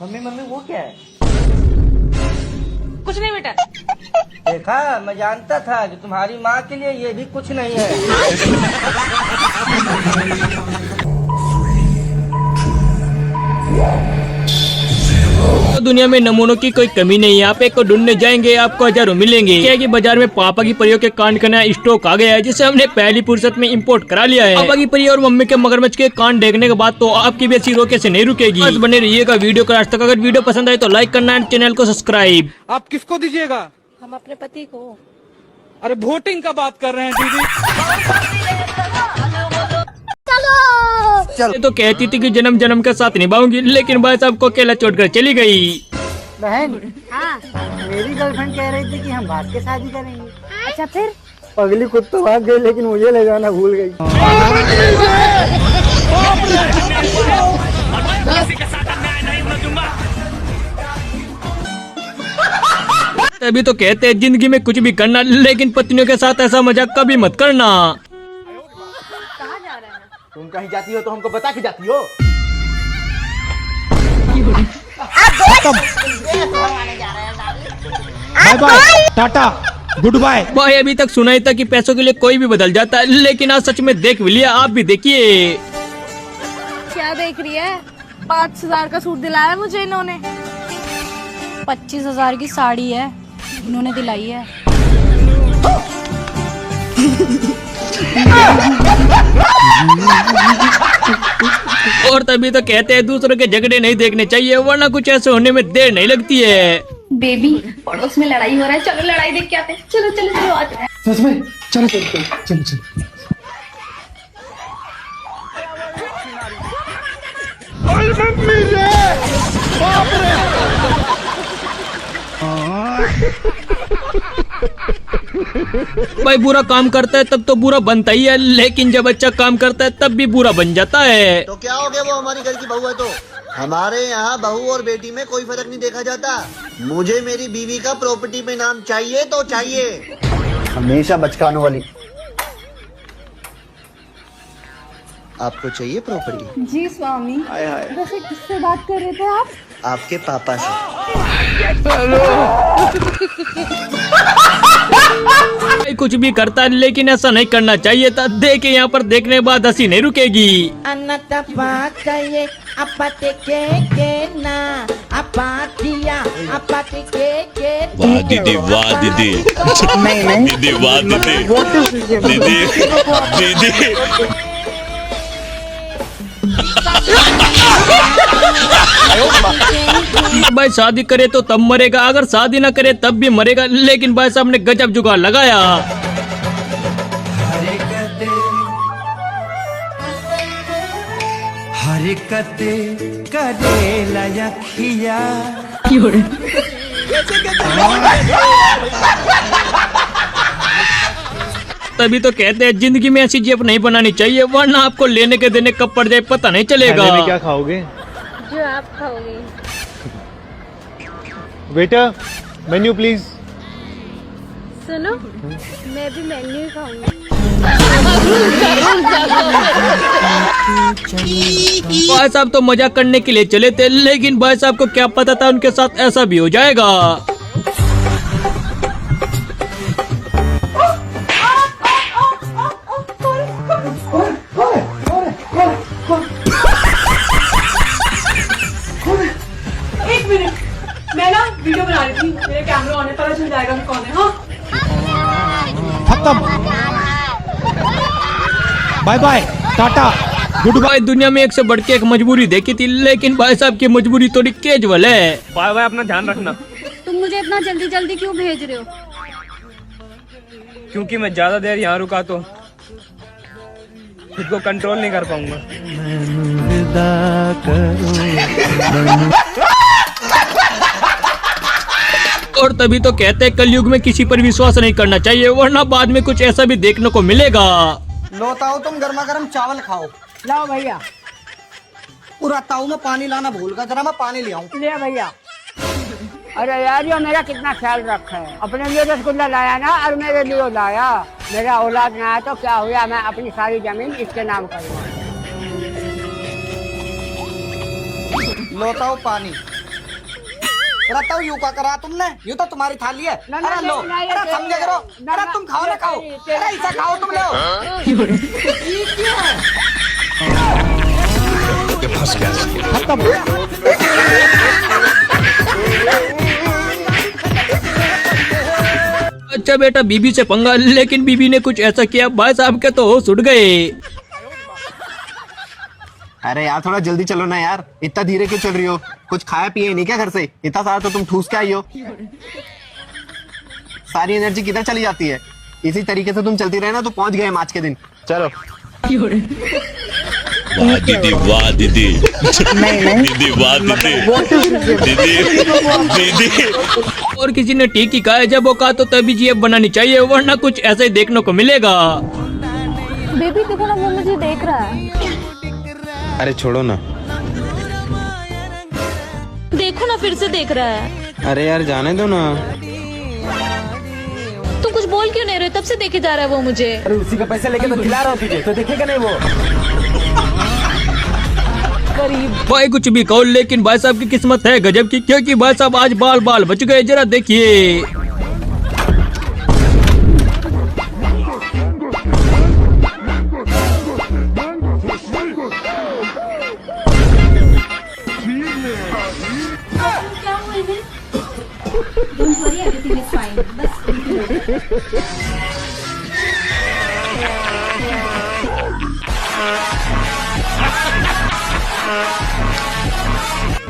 Mummy mummy वो क्या है? कुछ नहीं बेटा। देखा, मैं जानता था कि तुम्हारी माँ के लिए ये भी कुछ नहीं है। तो दुनिया में नमूनों की कोई कमी नहीं है। आप एक को ढूंढने जाएंगे आपको हजारों मिलेंगे। क्या है कि बाजार में पापा की परियों के कांड का नया स्टॉक आ गया है, जिसे हमने पहली फुर्सत में इंपोर्ट करा लिया है। पापा की परी और मम्मी के मगरमच्छ के कांड देखने के बाद तो आपकी भी ऐसी रोके से नहीं रुकेगी। बस बने रहिएगा वीडियो का लास्ट तक। अगर वीडियो पसंद आए तो लाइक करना है, चैनल को सब्सक्राइब। आप किसको दीजिएगा? हम अपने पति को। अरे वोटिंग का बात कर रहे हैं दीदी। ये तो कहती थी कि जन्म जन्म के साथ निभाऊंगी, लेकिन भाई साहब को अकेला छोड़कर चली गई। बहन, हाँ। मेरी गर्लफ्रेंड कह रही थी कि हम भाग के शादी करेंगे। अच्छा फिर? पगली खुद तो भाग गई, लेकिन मुझे ले जाना भूल गई। तभी तो कहते हैं जिंदगी में कुछ भी करना, लेकिन पत्नियों के साथ ऐसा मजाक कभी मत करना। कहाँ जा रहे हैं? तुम कहीं जाती हो तो हमको बता के जाती हो। Bye bye, tata, goodbye. भाई अभी तक सुना ही था कि पैसों के लिए कोई भी बदल जाता है, लेकिन आज सच में देख भी लिया। आप भी देखिए। क्या देख रही है? 5,000 का सूट दिलाया मुझे इन्होंने। 25,000 की साड़ी है, इन्होंने दिलाई है। और तभी तो कहते हैं दूसरों के झगड़े नहीं देखने चाहिए, वरना कुछ ऐसे होने में देर नहीं लगती है। बेबी, पड़ोस में लड़ाई हो रहा है, चलो लड़ाई देख के आते हैं। चलो चलो चलो आज। सच में? चलो चलो चलो चलो चलो। भाई बुरा काम करता है तब तो बुरा बनता ही है, लेकिन जब अच्छा काम करता है तब भी बुरा बन जाता है। तो क्या हो गया, वो हमारी घर की बहू है तो? हमारे यहाँ बहू और बेटी में कोई फर्क नहीं देखा जाता। मुझे मेरी बीवी का प्रॉपर्टी में नाम चाहिए तो चाहिए। हमेशा बचकानों वाली। आपको चाहिए प्रॉपर्टी? जी स्वामी। हाय हाय। वैसे किससे बात कर रहे थे आप? आपके पापा से। भाई कुछ भी करता है, लेकिन ऐसा नहीं करना चाहिए था। देखे यहाँ पर देखने के बाद हंसी नहीं रुकेगी। वाह दीदी, वाह दीदी, दीदी वाह दीदी, दीदी दीदी। भाई शादी करे तो तब मरेगा, अगर शादी ना करे तब भी मरेगा, लेकिन भाई साहब ने गजब जुगाड़ लगाया। हरकत करेला यखिया। तभी तो कहते हैं जिंदगी में ऐसी जेब नहीं बनानी चाहिए, वरना आपको लेने के देने कब पड़ जाए पता नहीं चलेगा। खाने में क्या खाओगे? जो आप खाओगे। Waiter, menu please. सुनो, मैं भी मेन्यू ही खाऊंगी। भाई साहब तो मजाक करने के लिए चले थे, लेकिन भाई साहब को क्या पता था उनके साथ ऐसा भी हो जाएगा। एक मिनट, मैं ना वीडियो बना रही थी, मेरे कैमरा ऑन है, पता चल जाएगा कि कौन है। हाँ खत्म, bye bye, tata, goodbye. भाई दुनिया में एक से बढ़ के एक मजबूरी देखी थी, लेकिन भाई साहब की मजबूरी थोड़ी कैजुअल है। भाई भाई अपना ध्यान रखना। तुम मुझे इतना जल्दी जल्दी क्यों भेज रहे हो? क्योंकि मैं ज्यादा देर यहाँ रुका तो खुद को कंट्रोल नहीं कर पाऊंगा। और तभी तो कहते हैं कलयुग में किसी पर विश्वास नहीं करना चाहिए, वरना बाद में कुछ ऐसा भी देखने को मिलेगा। लो ताऊ, तुम गर्मा गर्म चावल खाओ। लाओ भैया। पूरा ताऊ में पानी लाना भूल गया, जरा मैं पानी ले आऊं। ले भैया। अरे यार, ये मेरा कितना ख्याल रखा है। अपने लिए रसगुल्ला लाया ना, और मेरे लिए लाया। मेरा औलाद ना आया तो क्या हुआ, मैं अपनी सारी जमीन इसके नाम करूँगा। लो ताऊ पानी। रहता यूं का करा तुमने, यूं तो तुम्हारी थाली है। ना, अरे लो, नहीं, अरे समझे करो, अरे तुम खाओ ना खाओ, अरे ऐसा खाओ तुम लो। अच्छा बेटा बीबी से पंगा, लेकिन बीबी ने कुछ ऐसा किया भाई साहब के तो होश उड़ गए। अरे यार थोड़ा जल्दी चलो ना यार, इतना धीरे क्यों चल रही हो? कुछ खाया पिए नहीं क्या घर से? इतना सारा तो तुम ठूस के आई हो, सारी एनर्जी किधर चली जाती है? इसी तरीके से तुम चलती रहे ना तो पहुंच गए हम आज के दिन। चलो। वाह दीदी, वाह दीदी, दीदी वाह दीदी, दीदी दीदी। और किसी ने ठीक ही कहा है, जब औकात तो तभी जीएफ बनानी चाहिए, वरना कुछ ऐसा ही देखने को मिलेगा। बेबी देखो ना, वो मुझे देख रहा है। अरे छोड़ो ना। देखो ना, फिर से देख रहा है। अरे यार जाने दो ना। तुम कुछ बोल क्यों नहीं रहे? तब से देखे जा रहा है वो मुझे। अरे उसी का पैसे लेके तो खिला रहा हूँ तुझे, तो देखेगा नहीं वो। भाई कुछ भी कहो, लेकिन भाई साहब की किस्मत है गजब की, क्योंकि भाई साहब आज बाल बाल बच गए। जरा देखिए।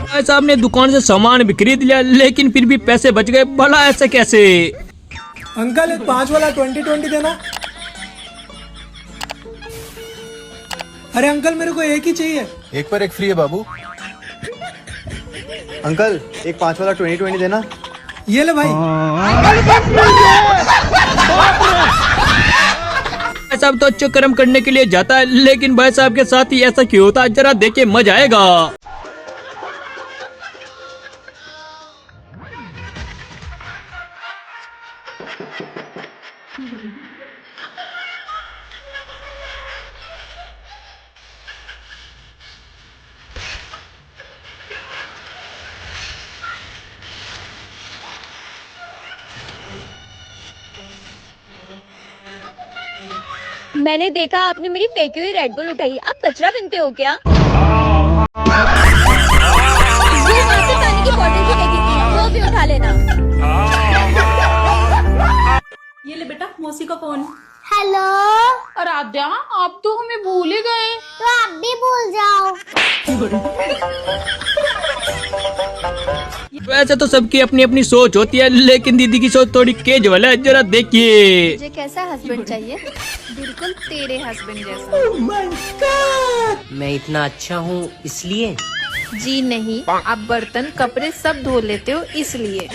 भाई साहब ने दुकान से सामान भी खरीद लिया, लेकिन फिर भी पैसे बच गए। भला ऐसे कैसे? अंकल एक 5 वाला 20-20 देना। अरे अंकल मेरे को एक ही चाहिए। एक पर एक फ्री है बाबू। अंकल एक 5 वाला 20-20 देना। ये ले भाई। भाई साहब तो अच्छे कर्म करने के लिए जाता है, लेकिन भाई साहब के साथ ही ऐसा क्यों होता है? जरा देखिए, मजा आएगा। मैंने देखा आपने मेरी फेंकी हुई रेड बुल उठाई। आप कचरा बिनते हो क्या? वो वहाँ पे पानी की बोतल भी फेंकी थी, वो भी उठा लेना। ये ले बेटा मौसी का फोन। हेलो आराध्या, आप तो हमें भूल ही गए। तो आप भी भूल जाओ। वैसे तो सबकी अपनी अपनी सोच होती है, लेकिन दीदी की सोच थोड़ी केजुअल है। जरा देखिए। मुझे कैसा हस्बैंड चाहिए? बिल्कुल तेरे हस्बैंड जैसा। मैं इतना अच्छा हूँ इसलिए? जी नहीं, आप बर्तन कपड़े सब धो लेते हो इसलिए।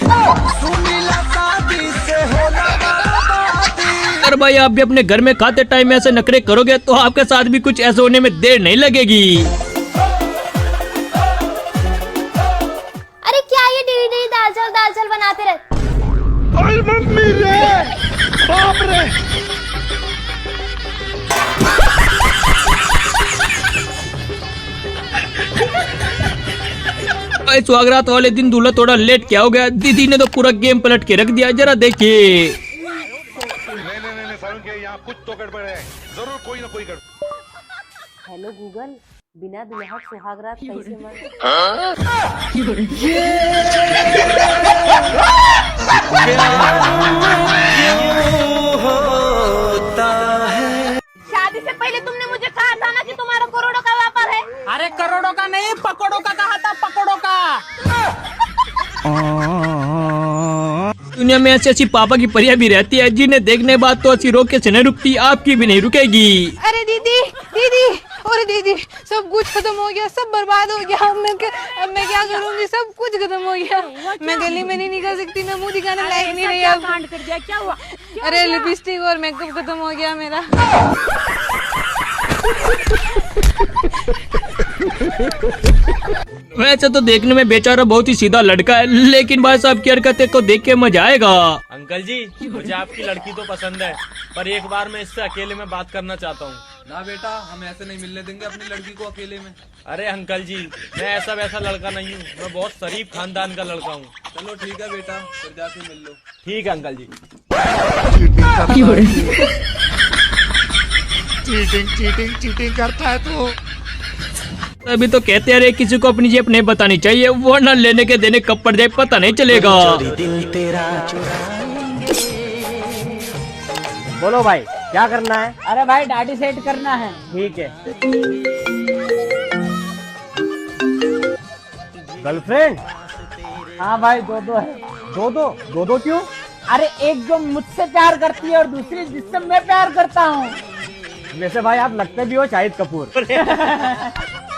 अरे भाई आप भी अपने घर में खाते टाइम ऐसे नखरे करोगे तो आपके साथ भी कुछ ऐसे होने में देर नहीं लगेगी। अरे क्या ये डेली दाल चावल बनाते रहते? मम्मी रे, बाप रे। भाई सुहागरात वाले दिन दूल्हा थोड़ा लेट क्या हो गया, दीदी ने तो पूरा गेम पलट के रख दिया। जरा देखिए। यहाँ कुछ तो गड़बड़ है, जरूर कोई ना कोई गड़बड़। हेलो गूगल, बिना दुल्हा सुहागरात कैसे शादी से पहले तुमने मुझे कहा था ना कि तुम्हारा करोड़ों का व्यापार है। अरे करोड़ों का नहीं, पकड़ों का कहा था, पकड़ों का। दुनिया में ऐसी ऐसी पापा की परियां भी रहती है, जिन्हें देखने बाद तो ऐसी रोके से नहीं रुकती, आपकी भी नहीं रुकेगी। अरे दीदी दीदी, और दीदी सब कुछ खत्म हो गया, सब बर्बाद हो गया। अब मैं क्या करूंगी? सब कुछ खत्म हो गया। मैं गली में नहीं निकल सकती, मैं मुंह दिखाने लायक नहीं रही। अब कांड कर दिया, क्या हुआ? अरे लिपस्टिक और मेकअप खत्म हो गया मेरा। वैसे तो देखने में बेचारा बहुत ही सीधा लड़का है, लेकिन भाई साहब की हरकतें को देख के मजा आएगा। अंकल जी मुझे आपकी लड़की तो पसंद है, पर एक बार मैं इससे अकेले में बात करना चाहता हूँ। ना बेटा, हम ऐसे नहीं मिलने देंगे अपनी लड़की को अकेले में। अरे अंकल जी, मैं ऐसा वैसा लड़का नहीं हूँ, मैं बहुत शरीफ खानदान का लड़का हूँ। चलो ठीक है बेटा, फिर जाके मिल लो। ठीक है अंकल जी। चीटिंग करता है तू। अभी तो कहते हैं किसी को अपनी जेब नहीं बतानी चाहिए, वरना लेने के देने कब पड़ जाए पता नहीं चलेगा। बोलो भाई, क्या करना है? अरे भाई दाढ़ी सेट करना है। ठीक है। गर्लफ्रेंड? हाँ भाई, दो है। दो क्यों? अरे एक जो मुझसे प्यार करती है और दूसरी जिससे मैं प्यार करता हूँ। वैसे भाई आप लगते भी हो शाहिद कपूर।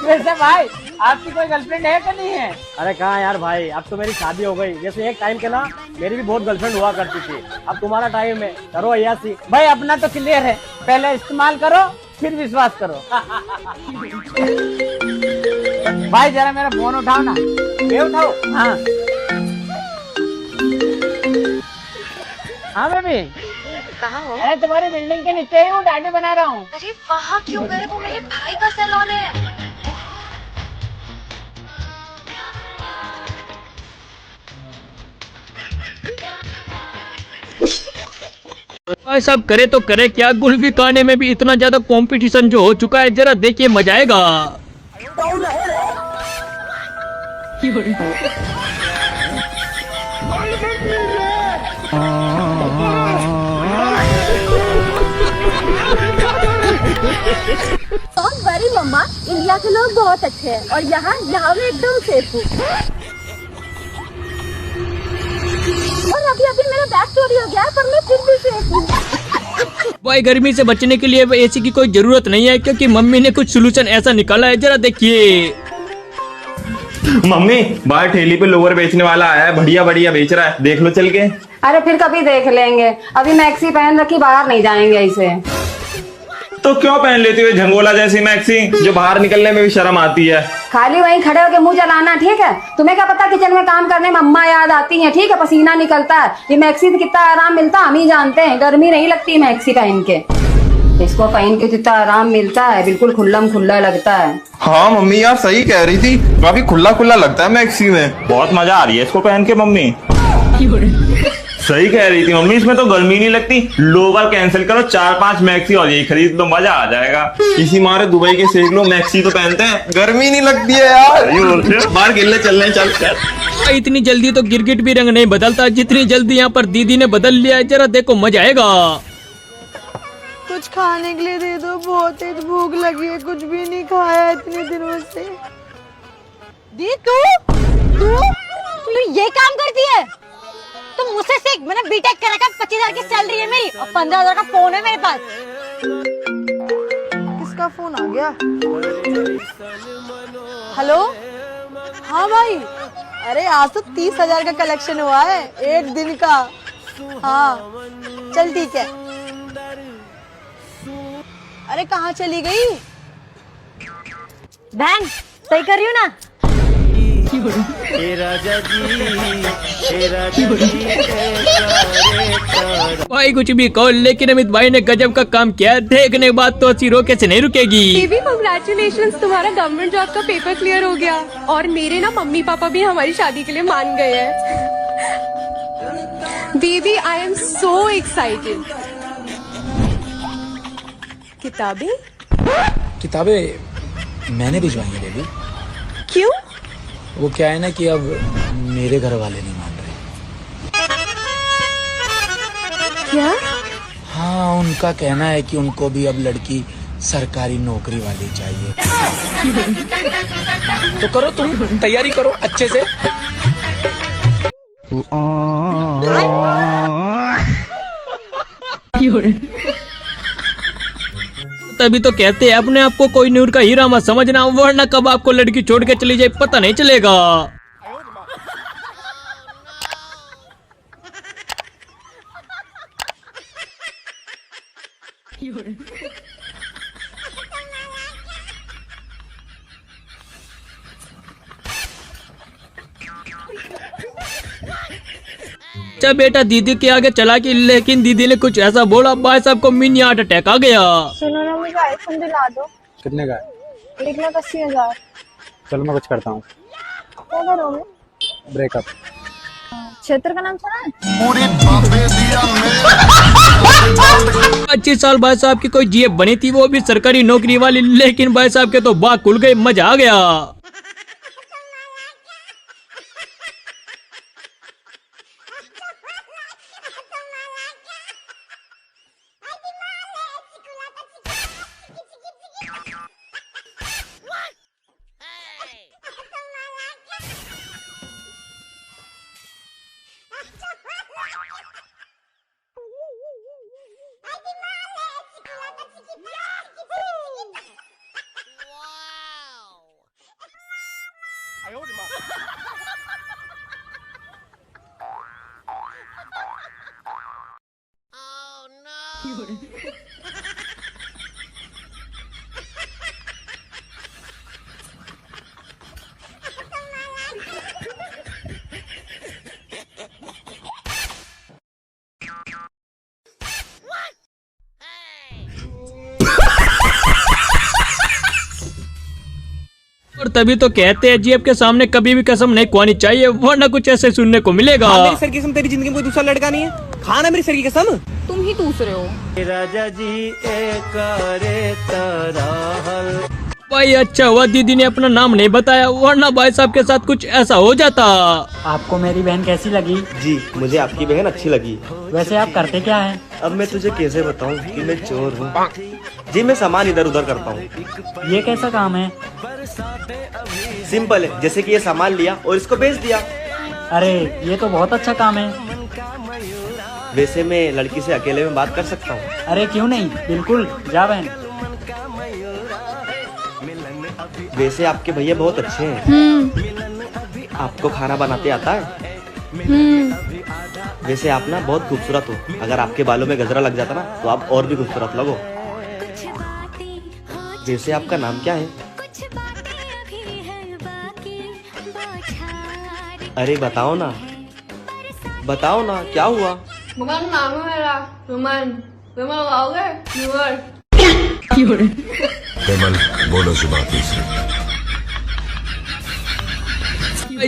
वैसे भाई आपकी कोई गर्लफ्रेंड है कि नहीं है? अरे कहाँ यार भाई, अब तो मेरी शादी हो गई। जैसे एक टाइम के ना मेरी भी बहुत गर्लफ्रेंड हुआ करती थी। अब तुम्हारा टाइम है, करो अय्यासी। भाई अपना तो क्लियर है, पहले इस्तेमाल करो फिर विश्वास करो। भाई जरा मेरा फोन उठाओ ना। ये उठाओ। हाँ बेबी, कहाँ हो? अरे तुम्हारी बिल्डिंग के नीचे ही हूँ, दाढ़ी बना रहा हूँ। अरे वहाँ क्यों गए? वो मेरे भाई का सैलून है। भाई साहब करे तो करे क्या, कुल्फी खाने में भी इतना ज्यादा कंपटीशन जो हो चुका है, जरा देखिए मजा आएगा। डोंट वरी मम्मा, इंडिया के लोग बहुत अच्छे हैं और यहाँ मैं एकदम सेफ हूँ। और अभी मेरा बैग चोरी हो गया पर मैं फिर भी सेफ हूँ। भाई गर्मी से बचने के लिए एसी की कोई जरूरत नहीं है, क्योंकि मम्मी ने कुछ सोल्यूशन ऐसा निकाला है, जरा देखिए। मम्मी, बाहर ठेली पे लोअर बेचने वाला आया है, बढ़िया बेच रहा है, देख लो चल के। अरे फिर कभी देख लेंगे, अभी मैक्सी पहन रखी, बाहर नहीं जाएंगे इसे। तो क्यों पहन लेती हुए झंगोला जैसी मैक्सी, जो बाहर निकलने में भी शर्म आती है। खाली वहीं खड़े होके मुंह जलाना, ठीक है? तुम्हें क्या पता किचन में काम करने में अम्मा याद आती है, ठीक है? पसीना निकलता है। ये मैक्सी से कितना आराम मिलता है हम ही जानते हैं, गर्मी नहीं लगती मैक्सी पहन के। इसको पहन के जितना आराम मिलता है, बिल्कुल खुल्लम खुल्ला लगता है। हाँ मम्मी यार सही कह रही थी, काफी खुला लगता है मैक्सी में। बहुत मजा आ रही है इसको पहन के मम्मी। सही कह रही थी मम्मी, इसमें तो गर्मी नहीं लगती। लोवर कैंसिल करो, 4-5 मैक्सी और यही खरीद लो, मजा आ जाएगा। इसी मारे दुबई के सेक लो, मैक्सी तो पहनते हैं, गर्मी नहीं लगती है यार। बाहर खेलने चलने चल। इतनी जल्दी तो गिरगिट भी रंग नहीं बदलता, जितनी जल्दी यहाँ पर दीदी ने बदल लिया है, जरा देखो मजा आएगा। कुछ खाने के लिए दे दो, बहुत तेज भूख लगी है, कुछ भी नहीं खाया इतने दिनों से। दी तू ये काम करती है? तुम मुझसे सीख, मैंने बीटेक कर रखा, 25,000 की सैलरी है मेरी और 15,000 का फोन है मेरे पास। किसका फोन आ गया? हेलो, हाँ भाई, अरे आज तो 30,000 का कलेक्शन हुआ है एक दिन का। हाँ चल ठीक है। अरे कहाँ चली गई बहन? सही कर रही हूँ ना? भाई कुछ भी कहो, लेकिन अमित भाई ने गजब का काम किया, देखने के बाद तो सिरों कैसे नहीं रुकेगी। बेबी कांग्रेचुलेशंस, तुम्हारा गवर्नमेंट जॉब का पेपर क्लियर हो गया और मेरे ना मम्मी पापा भी हमारी शादी के लिए मान गए हैं। Baby I am so excited. किताबें मैंने भिजवाई है बेबी। क्यों? वो क्या है ना कि अब मेरे घर वाले नहीं मान रहे। क्या? हाँ, उनका कहना है कि उनको भी अब लड़की सरकारी नौकरी वाली चाहिए। तो करो, तुम तैयारी करो अच्छे से। तभी तो कहते हैं अपने आप को कोई नूर का हीरा मत समझना, वरना कब आपको लड़की छोड़ के चली जाए पता नहीं चलेगा। अच्छा बेटा दीदी के आगे चला कि, लेकिन दीदी ने कुछ ऐसा बोला भाई साहब को मिनी हार्ट अटैक आ गया। सुनो ना, मुझे आईफोन दिला दो। कितने का है? 1,80,000। चलो मैं कुछ करता हूँ। क्या करोगे? ब्रेकअप। क्षेत्र का नाम सुना है? 25 साल भाई साहब की कोई जीएफ बनी थी, वो भी सरकारी नौकरी वाली, लेकिन भाई साहब के तो बाग खुल गए, मजा आ गया। और तभी तो कहते हैं जीएफ के सामने कभी भी कसम नहीं खुआनी चाहिए, वरना कुछ ऐसे सुनने को मिलेगा। मेरी सर की कसम, तेरी जिंदगी में कोई दूसरा लड़का नहीं है। खाना मेरी सर की कसम। तुम ही दूसरे हो। राजा जी एक भाई अच्छा हुआ दीदी ने अपना नाम नहीं बताया, वरना भाई साहब के साथ कुछ ऐसा हो जाता। आपको मेरी बहन कैसी लगी? जी मुझे आपकी बहन अच्छी लगी। वैसे आप करते क्या हैं? अब मैं तुझे कैसे बताऊं कि मैं चोर हूँ? जी मैं सामान इधर उधर करता हूँ। ये कैसा काम है? सिंपल है, जैसे कि ये सामान लिया और इसको बेच दिया। अरे ये तो बहुत अच्छा काम है। वैसे मैं लड़की से अकेले में बात कर सकता हूँ? अरे क्यों नहीं, बिल्कुल जा बहन। वैसे आपके भैया बहुत अच्छे हैं। आपको खाना बनाते आता है? वैसे आप ना बहुत खूबसूरत हो, अगर आपके बालों में गजरा लग जाता ना तो आप और भी खूबसूरत लगो। वैसे आपका नाम क्या है? अरे बताओ ना, बताओ ना क्या हुआ? नाम है मेरा सुमन। तुम लगाओगे? बोलो जुबान से।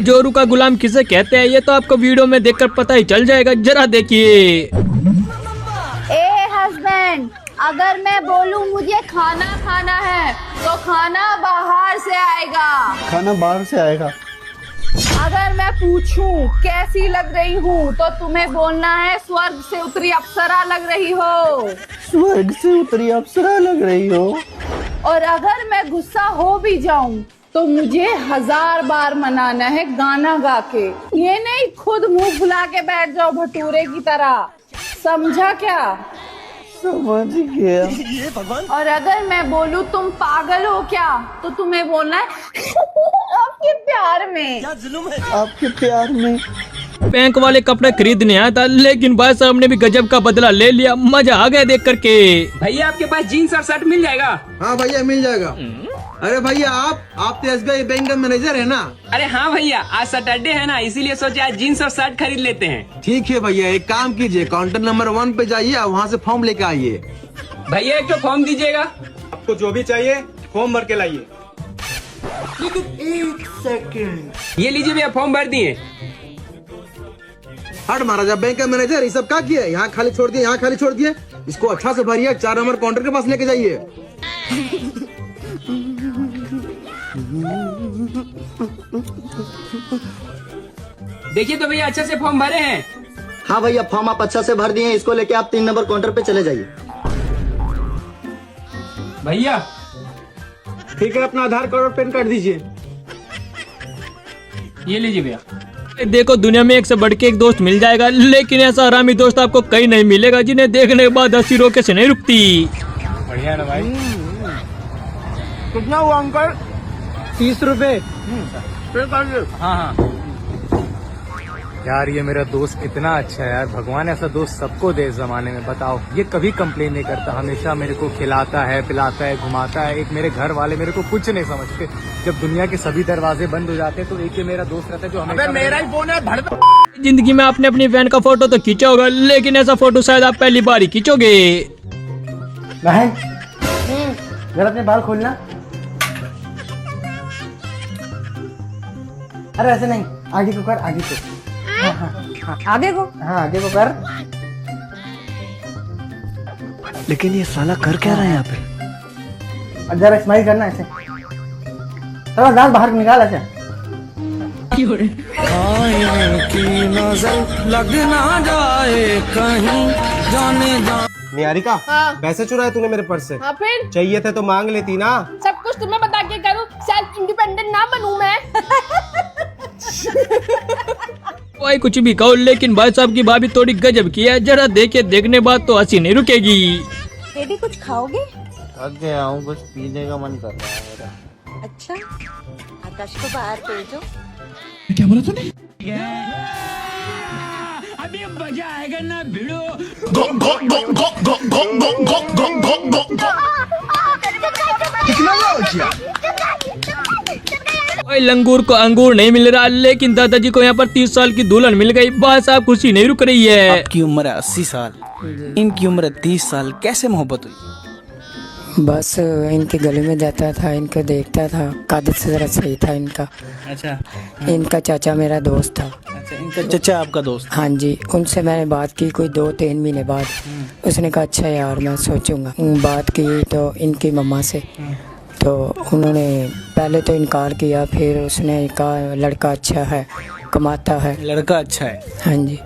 जोरू का गुलाम किसे कहते हैं, ये तो आपको वीडियो में देखकर पता ही चल जाएगा, जरा देखिए। ए हस्बैंड, अगर मैं बोलूं मुझे खाना खाना है तो खाना बाहर से आएगा। खाना बाहर से आएगा। अगर मैं पूछूं कैसी लग रही हूँ तो तुम्हें बोलना है स्वर्ग से उतरी अप्सरा लग रही हो। स्वर्ग से उतरी अप्सरा लग रही हो। और अगर मैं गुस्सा हो भी जाऊं तो मुझे 1000 बार मनाना है गाना गा के। ये नहीं खुद मुंह फुला के बैठ जाओ भटूरे की तरह, समझा क्या? समझ गया। और अगर मैं बोलूं तुम पागल हो क्या तो तुम्हें बोलना है आपके प्यार में। आपके प्यार में। बैंक वाले कपड़े खरीदने आया था, लेकिन भाई साहब ने भी गजब का बदला ले लिया, मजा आ गया देख करके। भैया आपके पास जीन्स और शर्ट मिल जाएगा? हाँ भैया मिल जाएगा। अरे भैया आप तो SBI बैंक का मैनेजर है ना? अरे हाँ भैया, आज सैटरडे है ना, इसीलिए सोचे आज जीन्स और शर्ट खरीद लेते हैं। ठीक है भैया, एक काम कीजिए, काउंटर नंबर 1 पे जाइए, वहाँ से फॉर्म लेके आइए। भैया एक तो फॉर्म दीजिएगा। आपको जो भी चाहिए फॉर्म भर के लाइए। एक सेकंड। ये लीजिए भैया, फॉर्म भर दिए। हट महाराजा, बैंक का मैनेजर ये सब क्या किया? यहाँ खाली छोड़ दिए, यहाँ खाली छोड़ दिए। इसको अच्छा से भरिए, 4 नंबर काउंटर के पास लेके जाइए। देखिए तो भैया अच्छे से फॉर्म भरे हैं। हाँ भैया फॉर्म आप अच्छा से भर दिए, इसको लेके आप 3 नंबर काउंटर पे चले जाइए। भैया ठीक है, अपना आधार कार्ड और पैन कार्ड दीजिए। ये लीजिए भैया। देखो दुनिया में एक से बढ़ के एक दोस्त मिल जाएगा, लेकिन ऐसा हरामी दोस्त आपको कहीं नहीं मिलेगा जिन्हें देखने के बाद हंसी रोके से नहीं रुकती। बढ़िया ना भाई। कितना हुआ अंकल? 30 रुपए। हाँ हाँ यार ये मेरा दोस्त कितना अच्छा है यार, भगवान ऐसा दोस्त सबको दे इस जमाने में। बताओ, ये कभी कंप्लेन नहीं करता, हमेशा मेरे को खिलाता है, पिलाता है, घुमाता है। एक मेरे घर वाले मेरे को कुछ नहीं समझते। जब दुनिया के सभी दरवाजे बंद हो जाते हैं तो एक ये मेरा दोस्त रहता है जो हमेशा मेरा ही फोन है। जिंदगी में आपने अपनी बहन का फोटो तो खींचा होगा, लेकिन ऐसा फोटो शायद आप पहली बार ही खींचोगे। बहन जरा अपने बाल खोलना। अरे ऐसे नहीं, आगे को कर, आगे को। हाँ हाँ हाँ, आगे को, हाँ आगे को कर। लेकिन ये साला कर क्या रहा है यहाँ पे? अब जरा स्माइल करना ऐसे, थोड़ा दांत बाहर निकाल ऐसे। निहारिका, पैसे चुराए तूने मेरे पर्स से। हाँ फिर चाहिए थे तो मांग लेती ना। सब कुछ तुम्हें बता के करूँ, सेल्फ इंडिपेंडेंट ना बनूं मैं। भाई कुछ भी कहो, लेकिन भाई साहब की भाभी थोड़ी गजब की है। जरा देखे देखने बाद तो हंसी नहीं रुकेगी। बेबी कुछ खाओगे? थक गया हूँ, बस पीने का मन कर रहा है मेरा। अच्छा, आकाश को बाहर भेजो। क्या बोला तूने? अभी मजा आएगा ना भिड़ो। लंगूर को अंगूर नहीं मिल रहा, लेकिन दादाजी को यहाँ पर 30 साल की दुल्हन मिल गई। भाई साहब खुशी नहीं रुक रही है। आपकी उम्र है 80 साल, इनकी उम्र 30 साल, कैसे मोहब्बत हुई? बस इनके गले में जाता था, इनको देखता था, कादत से जरा सही था इनका। अच्छा, इनका चाचा मेरा दोस्त था। अच्छा, इनका चाचा आपका दोस्त? हाँ जी, उनसे मैंने बात की कोई 2-3 महीने बाद। उसने कहा अच्छा यार मैं सोचूंगा। बात की तो इनकी मम्मा से, तो उन्होंने पहले तो इनकार किया, फिर उसने कहा लड़का अच्छा है, कमाता है। लड़का अच्छा है? हाँ जी,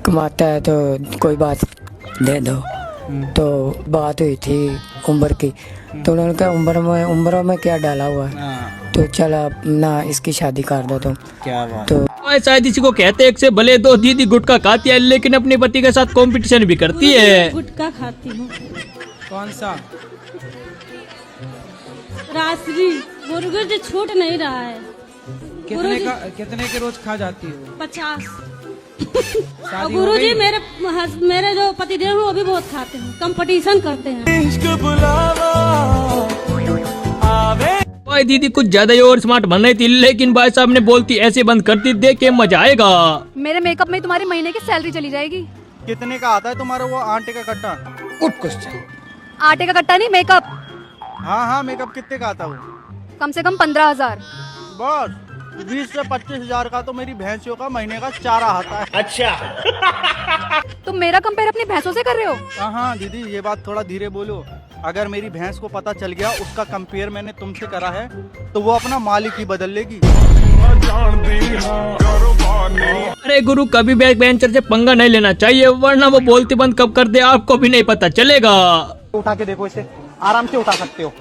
कमाता है तो कोई बात दे दो। तो बात हुई थी उम्र की, तो उन्होंने कहा उम्र में क्या डाला हुआ है, तो चला ना इसकी शादी कर दो तुम। क्या बात। तो शायद इसी को कहते हैं, एक से भले दो। दीदी गुटखा खाती है, लेकिन अपने पति के साथ कंपटीशन भी करती है। गुटखा खाती हूँ। कौन सा? रासरी मुर्गे जो छूट नहीं रहा है। कितने के रोज खा जाती हो? 50। और गुरुजी मेरे जो पति देव वो भी बहुत खाते हैं, कंपटीशन करते हैं। भाई दीदी कुछ ज्यादा ही और स्मार्ट बन रही थी, लेकिन भाई साहब ने बोलती ऐसे बंद करती, देख के मजा आएगा। मेरे मेकअप में तुम्हारी महीने की सैलरी चली जाएगी। कितने का आता है तुम्हारा वो आटे का कट्टा? Good question. आटे का कट्टा नहीं, मेकअप। हाँ हाँ, मेकअप कितने का आता है वो? कम से कम 15,000। बस 20 से 25,000 का तो मेरी भैंसियों का महीने का चारा आता है। अच्छा। तुम मेरा कंपेयर अपनी भैंसों से कर रहे हो? हाँ दीदी, ये बात थोड़ा धीरे बोलो। अगर मेरी भैंस को पता चल गया उसका कंपेयर मैंने तुमसे करा है, तो वो अपना मालिक ही बदल लेगी। अरे गुरु, कभी बैक बेंचर से पंगा नहीं लेना चाहिए, वरना वो बोलती बंद कब कर दे आपको भी नहीं पता चलेगा। उठा के देखो, इसे आराम से उठा सकते हो।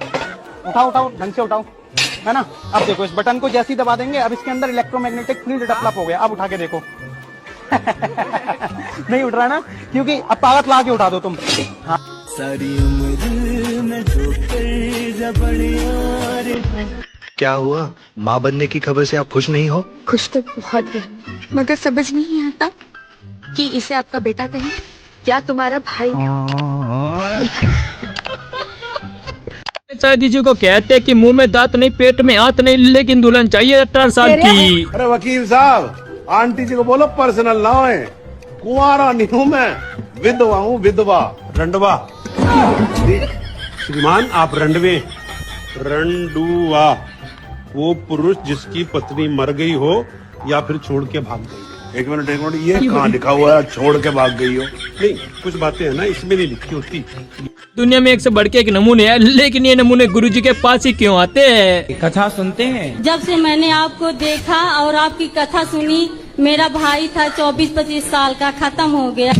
उठाओ उठाओ, ढंग से उठाओ, है ना। अब देखो, इस बटन को जैसे ही दबा देंगे, अब इसके अंदर इलेक्ट्रोमैग्नेटिक फील्ड डेवलप हो गया। अब उठा के देखो। नहीं उठ रहा ना, क्योंकि अब पावर ला के उठा दो तुम। हाँ। सारी उम्र में क्या हुआ? माँ बनने की खबर से आप खुश नहीं हो? खुश तो बहुत है, मगर समझ नहीं आता कि इसे आपका बेटा कहें या तुम्हारा भाई। शायद इसी को कहते हैं कि मुंह में दांत नहीं, पेट में हाथ नहीं, लेकिन दुल्हन चाहिए 18 साल की। अरे वकील साहब, आंटी जी को बोलो पर्सनल ना है। कुंवारा नहीं हूँ मैं, विधवा हूँ, विधवा। रंडवा श्रीमान, आप रंडवे। रंडुआ वो पुरुष जिसकी पत्नी मर गई हो या फिर छोड़ के भाग गई हो। एक मिनट, ये कहाँ लिखा हुआ है छोड़ के भाग गई हो? नहीं, कुछ बातें हैं ना इसमें नहीं लिखी होती। दुनिया में एक से बढ़ के एक नमूने हैं, लेकिन ये नमूने गुरुजी के पास ही क्यों आते हैं? कथा सुनते हैं। जब से मैंने आपको देखा और आपकी कथा सुनी, मेरा भाई था 24-25 साल का, खत्म हो गया।